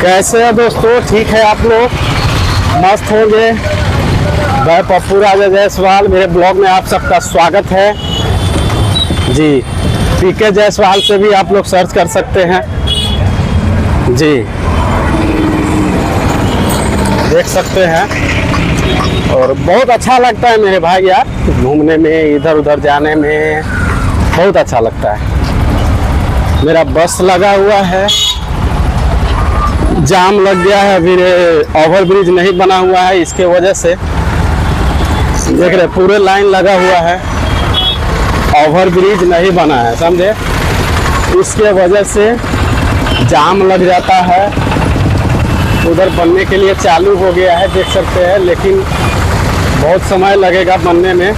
कैसे हैं दोस्तों? ठीक है आप लोग? मस्त होंगे। मैं पप्पू राजा जायसवाल, मेरे ब्लॉग में आप सबका स्वागत है जी। पीके जायसवाल से भी आप लोग सर्च कर सकते हैं जी, देख सकते हैं। और बहुत अच्छा लगता है मेरे भाई यार, घूमने में, इधर उधर जाने में बहुत अच्छा लगता है। मेरा बस लगा हुआ है, जाम लग गया है, अभी ओवर ब्रिज नहीं बना हुआ है, इसके वजह से देख रहे पूरे लाइन लगा हुआ है, ओवर ब्रिज नहीं बना है, समझे? इसके वजह से जाम लग जाता है। उधर बनने के लिए चालू हो गया है, देख सकते हैं, लेकिन बहुत समय लगेगा बनने में।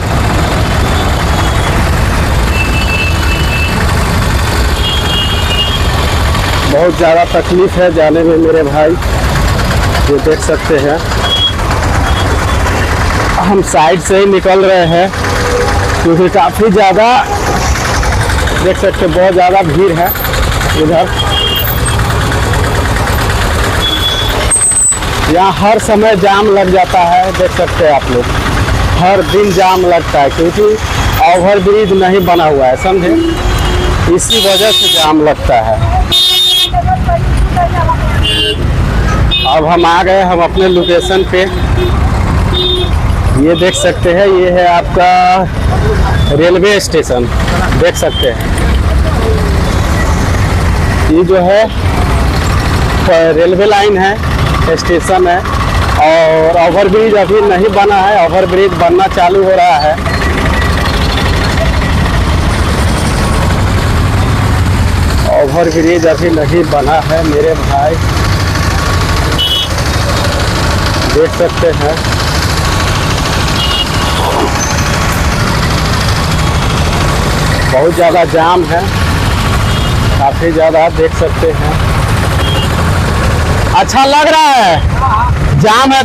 बहुत ज़्यादा तकलीफ है जाने में मेरे भाई, ये देख सकते हैं। हम साइड से ही निकल रहे हैं क्योंकि काफ़ी ज़्यादा देख सकते, बहुत ज़्यादा भीड़ है इधर। यहाँ हर समय जाम लग जाता है, देख सकते हैं आप लोग, हर दिन जाम लगता है क्योंकि ओवर ब्रिज नहीं बना हुआ है, समझे? इसी वजह से जाम लगता है। अब हम आ गए हम अपने लोकेशन पे, ये देख सकते हैं, ये है आपका रेलवे स्टेशन, देख सकते हैं। ये जो है रेलवे लाइन है, स्टेशन है, और ओवर ब्रिज अभी नहीं बना है, ओवर ब्रिज बनना चालू हो रहा है। ओवर ब्रिज अभी नहीं बना है मेरे भाई, देख सकते हैं। बहुत ज़्यादा जाम है, काफ़ी ज़्यादा, देख सकते हैं। अच्छा लग रहा है? जाम है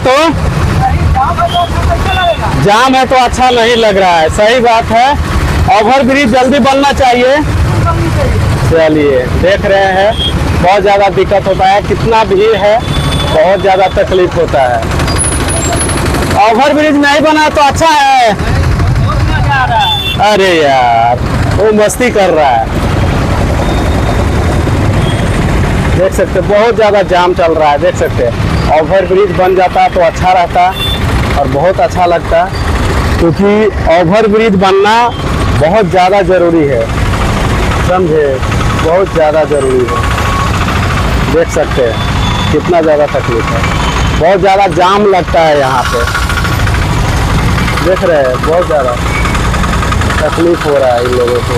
तो अच्छा नहीं लग रहा है, सही बात है। ओवर ब्रिज जल्दी बनना चाहिए। चलिए, देख रहे हैं बहुत ज़्यादा दिक्कत होता है, कितना भीड़ है, बहुत ज़्यादा तकलीफ होता है। ओवर ब्रिज नहीं बना तो अच्छा है। अरे यार, वो मस्ती कर रहा है, देख सकते, बहुत ज़्यादा जाम चल रहा है, देख सकते। ओवर ब्रिज बन जाता तो अच्छा रहता और बहुत अच्छा लगता, क्योंकि ओवर ब्रिज बनना बहुत ज़्यादा ज़रूरी है, समझे? बहुत ज़्यादा ज़रूरी है, देख सकते हैं कितना ज़्यादा तकलीफ है, बहुत ज़्यादा जाम लगता है यहाँ पे, देख रहे हैं, बहुत ज़्यादा तकलीफ हो रहा है इन लोगों को।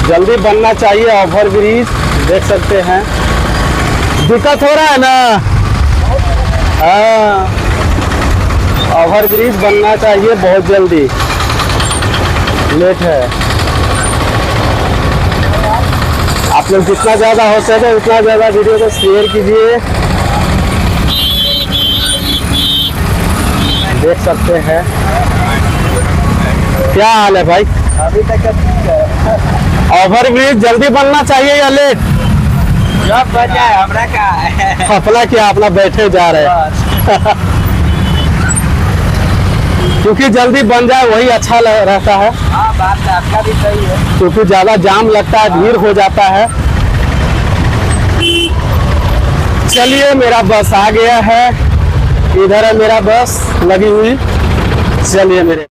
जल्दी बनना चाहिए ओवर ब्रिज, देख सकते हैं, दिक्कत हो रहा है ना। हाँ, ओवर ब्रिज बनना चाहिए बहुत जल्दी, लेट है। आप लोग जितना ज़्यादा हो सके उतना ज़्यादा वीडियो को शेयर कीजिए, देख सकते हैं। क्या हाल है भाई? अभी तक ओवर ब्रिज जल्दी बनना चाहिए या लेट? जब बन जाए हमरा क्या है। अपना क्या, अपना बैठे जा रहे हैं। क्योंकि जल्दी बन जाए वही अच्छा रहता है। हाँ, बात आपका भी सही है, क्योंकि ज़्यादा जाम लगता है, भीड़ हो जाता है। चलिए, मेरा बस आ गया है, इधर है मेरा बस लगी हुई। चलिए मेरे